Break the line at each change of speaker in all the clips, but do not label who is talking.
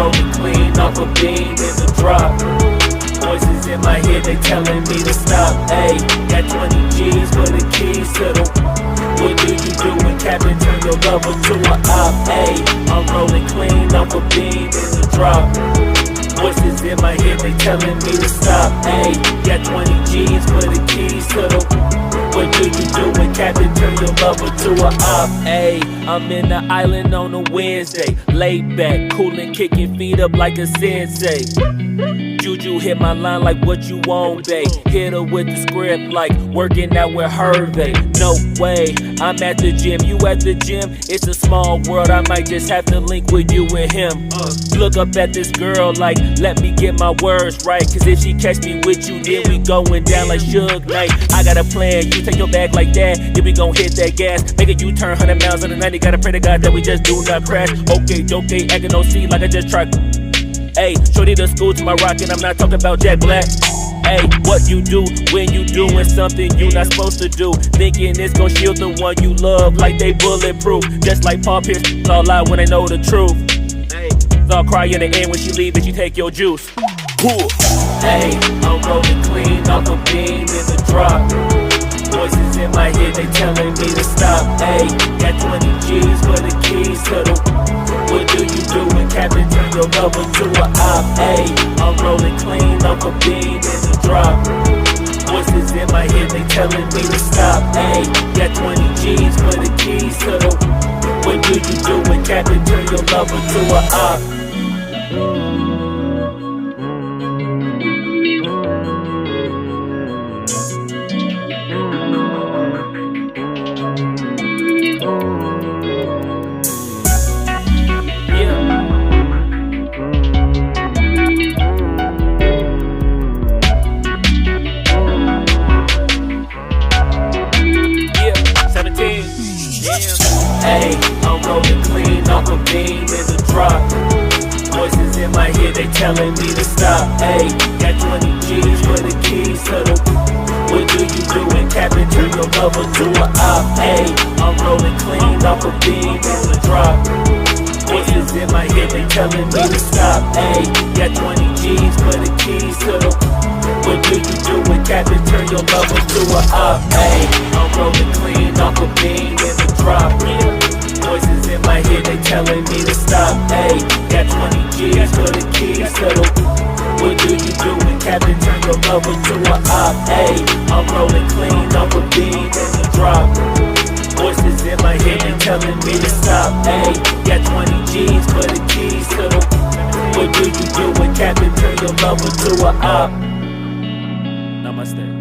rolling clean off a beam in the drop. Voices in my head, they telling me to stop. Ayy, got 20 G's for the keys to the. What do you do when Captain turn your lover to a op? Ayy, I'm rolling clean off a beam in the drop. Voices in my head, they telling me to stop. Ayy, got 20 G's for the keys to the. What do you do when Captain turn your lover to a op? Ayy, I'm in the island on a Wednesday, laid back, coolin', kicking feet up like a sensei. Juju hit my line like what you want, babe. Hit her with the script like working out with Hervey. No way, I'm at the gym, you at the gym. It's a small world, I might just have to link with you and him. Look up at this girl like, let me get my words right. Cause if she catch me with you, then we going down like Suge Knight. I got a plan, you take your bag like that, then we gon' hit that gas. Make a U-turn 100 miles on the 90. Gotta pray to God that we just do not crash. Okay, acting no scene like I just tried. Ayy, shorty the school to my rock and I'm not talking about Jack Black. Ayy, what you do when you doing something you not supposed to do? Thinking it's gon' shield the one you love like they bulletproof. Just like Paul Pierce, all lie when they know the truth. Ayy, so I'll cry in the end when she leave and she take your juice. Ayy, I'm rolling clean off a beam in the drop. Voices in my head, they telling me to stop. Ayy, got 20 G's for the keys to the. What do you do when Captain turn your lover to a op? Ayy, I'm rolling clean off a beam in the drop. Voices in my head, they telling me to stop. Ayy, got 20 G's for the keys to the. What do you do when Captain turn your lover to a op? Ayy, I'm rolling clean off a beam in the drop. Voices in my head, they telling me to stop. Ayy, got 20 G's for the keys to the. What do you do when Captain turn your lover to a op? Ayy, I'm rolling clean off a beam in the drop. Voices in my head, they telling me to stop. Ayy, got 20 G's for the keys to the. What do you do when Captain turn your lover to a op? Ayy, I'm rolling clean off a beam in the drop. Voices in my head, they telling me to stop. Ayy, got 20 G's for the keys to the. What do you do when Captain turn your lover to a op? Ayy, I'm rolling clean off a beam in the drop. Voices in my head, they telling me to stop. Ayy, got 20 G's for the keys to the. What do you do when Captain turn your lover to a op? Namaste.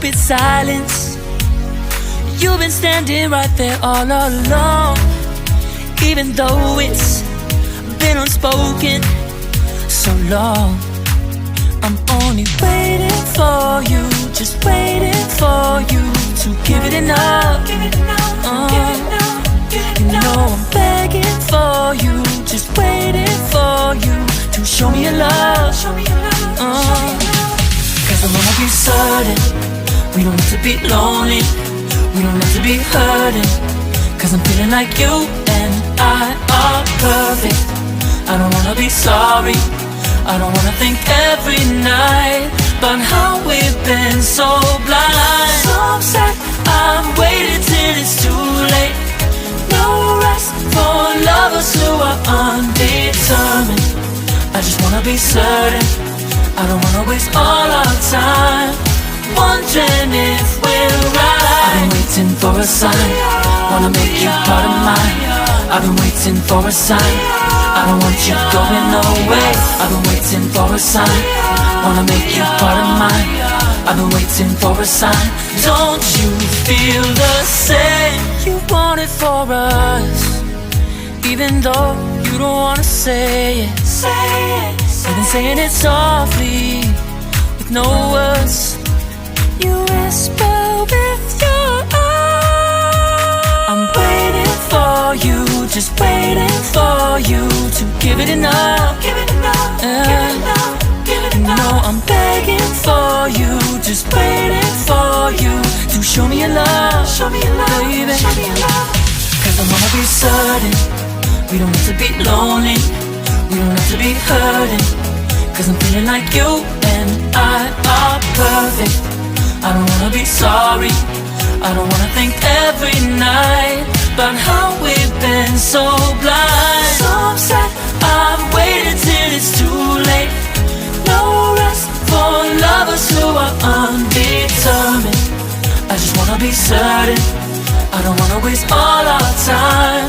stupid silence. You've been standing right there all along, even though it's been unspoken so long. I'm only waiting for you, just waiting for you to give it enough. You know I'm begging for you, just waiting for you to show me your love. Cause I wanna be certain we don't have to be lonely, we don't have to be hurting. Cause I'm feeling like you and I are perfect. I don't wanna be sorry, I don't wanna think every night about how we've been so blind. So upset, I've waited till it's too late. No rest for lovers who are undetermined. I just wanna be certain, I don't wanna waste all our time wondering if we're right. I've been waiting for a sign, wanna make you part of mine. I've been waiting for a sign, I don't want you going away. I've been waiting for a sign, wanna make you part of mine. I've been waiting for a sign. Don't you feel the same? You want it for us, even though you don't wanna say it. You've been saying it softly, with no words. You whisper with your eyes. I'm waiting for you, just waiting for you to give it enough. You know I'm begging for you, just waiting for you to show me your love, baby. Cause I wanna be certain we don't have to be lonely, we don't have to be hurting. Cause I'm feeling like you and I are perfect. I don't wanna be sorry, I don't wanna think every night about how we've been so blind. So upset, I've waited till it's too late. No rest for lovers who are undetermined. I just wanna be certain, I don't wanna waste all our time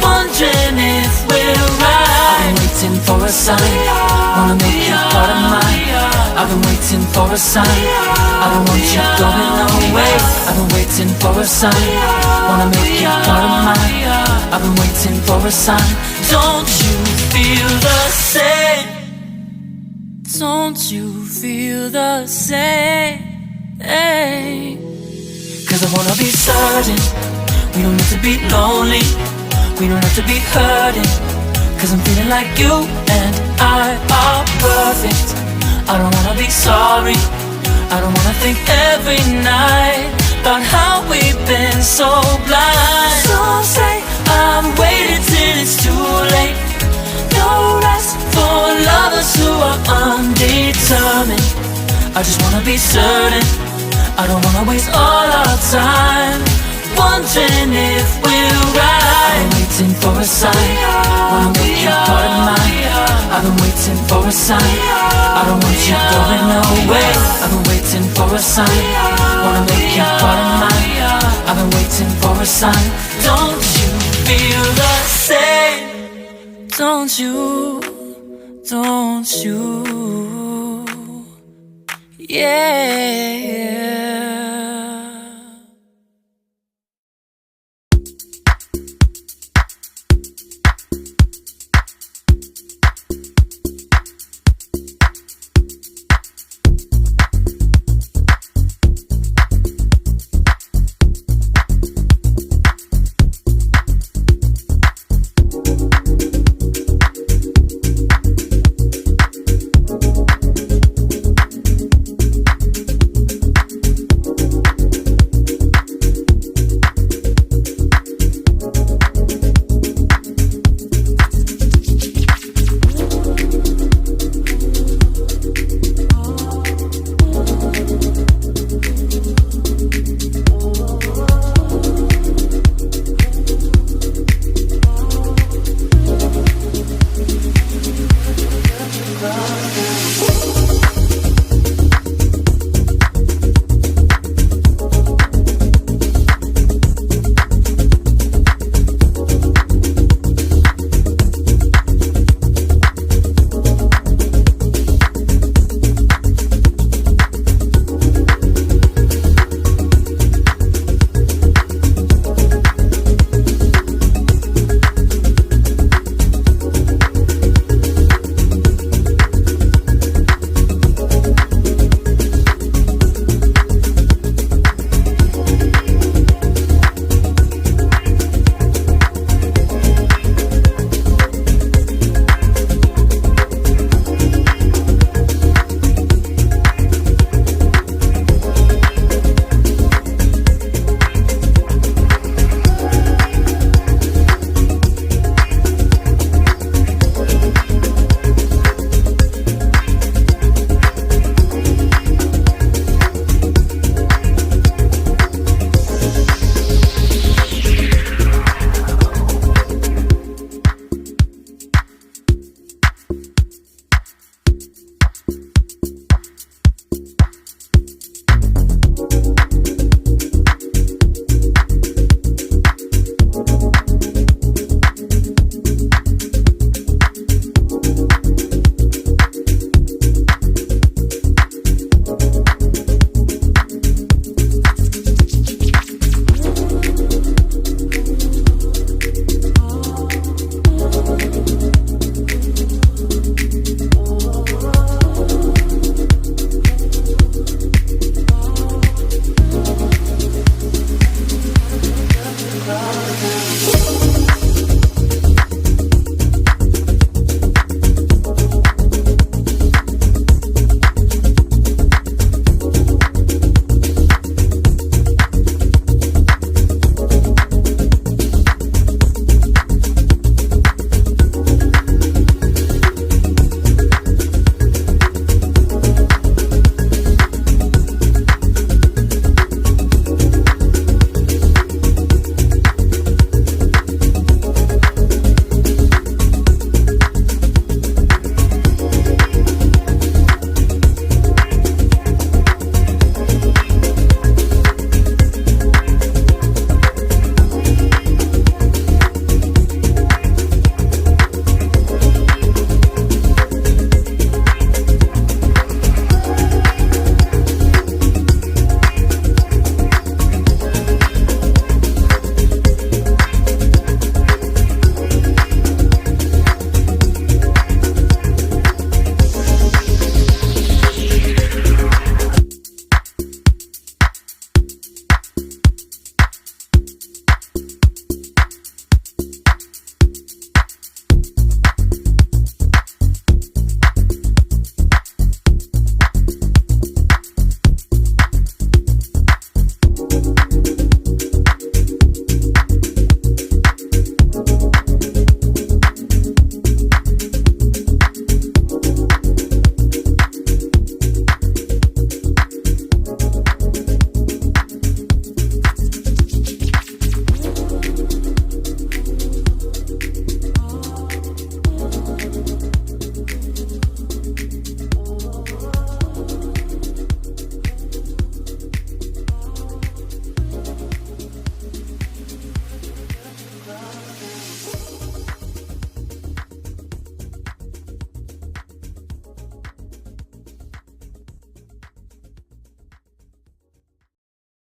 wondering if we're right. I've been waiting for a sign, wanna make you part of mine. I've been waiting for a sign, I don't want you going away. I've been waiting for a sign, wanna make you part of mine. I've been waiting for a sign. Don't you feel the same? Don't you feel the same? Cause I wanna be certain we don't have to be lonely, we don't have to be hurting. Cause I'm feeling like you and I are perfect. I don't wanna be sorry, I don't wanna think every night about how we've been so blind. Some say I've waited till it's too late. No rest for lovers who are undetermined. I just wanna be certain, I don't wanna waste all our time wondering if we're right. I've been waiting for a sign, wanna make you part of mine. I've been waiting for a sign, I don't want you going away. I've been waiting for a sign, wanna make you part of mine. I've been waiting for a sign. Don't you feel the same? Don't you? Don't you? Yeah.